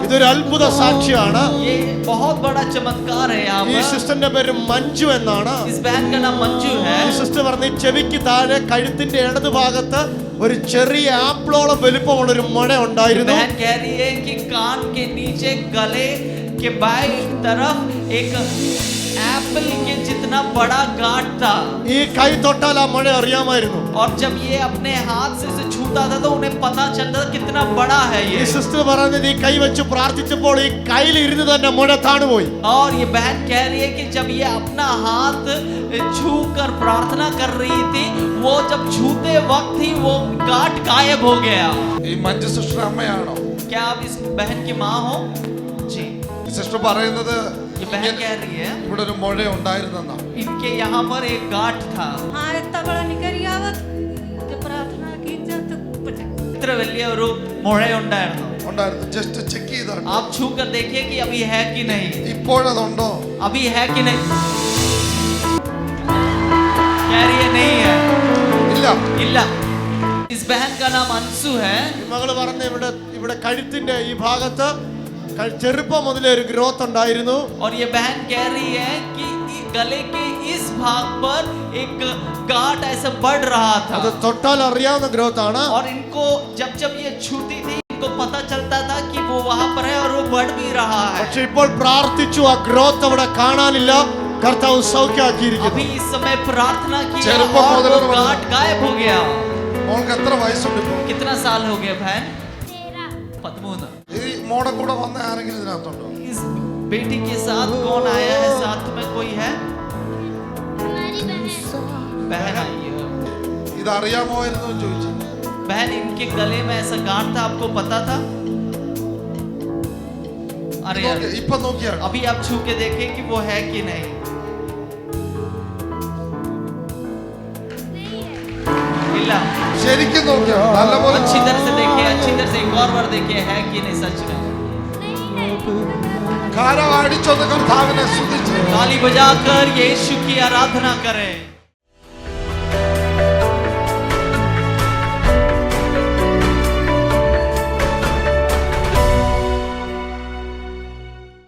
ഇതൊരു അത്ഭുത സാക്ഷിയാണ്. ये बहुत बड़ा चमत्कार है यहाँ ഈ पर। സിസ്റ്ററിന്റെ പേര് മഞ്ജു എന്നാണ്. इस बहन का नाम मंजू है। ഈ സിസ്റ്റർ പറഞ്ഞ ചെവിക്ക് താഴെ കഴുത്തിന്റെ ഇടത് ഭാഗത്ത് ഒരു ചെറിയ ആപ്പിളോളം വലുപ്പമുള്ള ഒരു മുഴ ഉണ്ടായിരുന്നു. बहन कह रही है कि कान के नीचे गले के बाएं तरफ एक एप्पल के जितना बड़ा गांठ था। ഈ കൈ തൊട്ടാൽ ആ മുഴ അറിയാമായിരുന്നു. और जब ये अपने हाथ से इसे छूता था तो उन्हें पता चलता था कितना बड़ा है ഈ ये। സിസ്റ്റർ പറഞ്ഞത് ഈ കൈ വെച്ച് പ്രാർത്ഥിച്ചപ്പോൾ ഈ കയ്യിൽ ഇരുന്ന് തന്നെ മുഴ താണുപോയി. और ये बहन कह रही है कि जब ये अपना हाथ छू कर प्रार्थना कर रही थी, वो जब छूते वक्त ही वो गांठ गायब हो गया। ഈ മഞ്ജു സിസ്റ്റർ അമ്മയാണോ? क्या आप इस बहन की माँ हो? जी। ഈ സിസ്റ്റർ പറയുന്നത് ये बहन कह रही है ഇവിടെ ഒരു മുഴ ഉണ്ടായിരുന്നെന്നാ. इनके यहाँ पर एक गांठ था। हाँ इतना बड़ा निकल आवत जब प्रार्थना की जब ഇത്ര വലിയ ഒരു മുഴ ഉണ്ടായിരുന്നു. ഉണ്ടായിരുന്നു. ജസ്റ്റ് ചെക്ക് ചെയ്താണ്. आप छू कर देखिए कि अभी है कि नहीं। ഇപ്പോഴതുണ്ടോ? अभी है कि नहीं? कह रही है नहीं है। ഇല്ല. इल्ला। इस बहन का नाम अंशु है। ഈ മകള് പറഞ്ഞ ഇവിടെ കഴുത്തിന്റെ ഈ ഭാഗത്ത് ചെറുപ്പം മുതലേ ഒരു ഗ്രോത്ത് ഉണ്ടായിരുന്നു. और ये बहन कह रही है कि गले के इस भाग पर एक गांठ ऐसा बढ़ रहा था। അത് തൊട്ടാൽ അറിയാവുന്ന ഗ്രോത്ത് ആണ്. और इनको जब जब ये छूती थी इनको पता चलता था कि वो वहां पर है और वो बढ़ भी रहा है। പക്ഷെ ഇപ്പോൾ പ്രാർത്ഥിച്ചു ആ ഗ്രോത്ത് അവിടെ കാണാനില്ല. കർത്താവ് സൗഖ്യമാക്കിയിരിക്കുന്നു. अभी इस समय प्रार्थना की ചെറുപ്പം और മുതൽ वो गांठ गायब हो गया। മോൾക്ക് എത്ര വയസ്സുണ്ട് ഇപ്പോൾ? कितना साल हो गया बहन? 13। ഈ മോടെ കൂടെ വന്ന ആരെങ്കിലും ഇതിനകത്തുണ്ടോ? इस बेटी के साथ कौन आया है? साथ में कोई है? हमारी बहन आई है। ഇത് അറിയാമോയിരുന്നു എന്ന് ചോദിച്ചു. बहन इनके गले में ऐसा गांठ था, आपको पता था? अरे यार, ഇപ്പൊ നോക്കിയാണ്. अभी आप छू के देखें कि वो है कि नहीं। इल्ला। ശരിക്കും നോക്കിയാണ്. നല്ലപോലെ अच्छी तरह से देखिए, अच्छी तरह से एक और बार देखिए है कि नहीं सच में। കാലം അടിച്ചൊന്ന് കർത്താവിനെ സ്തുതിച്ച് ताली बजाकर यीशु की आराधना करें।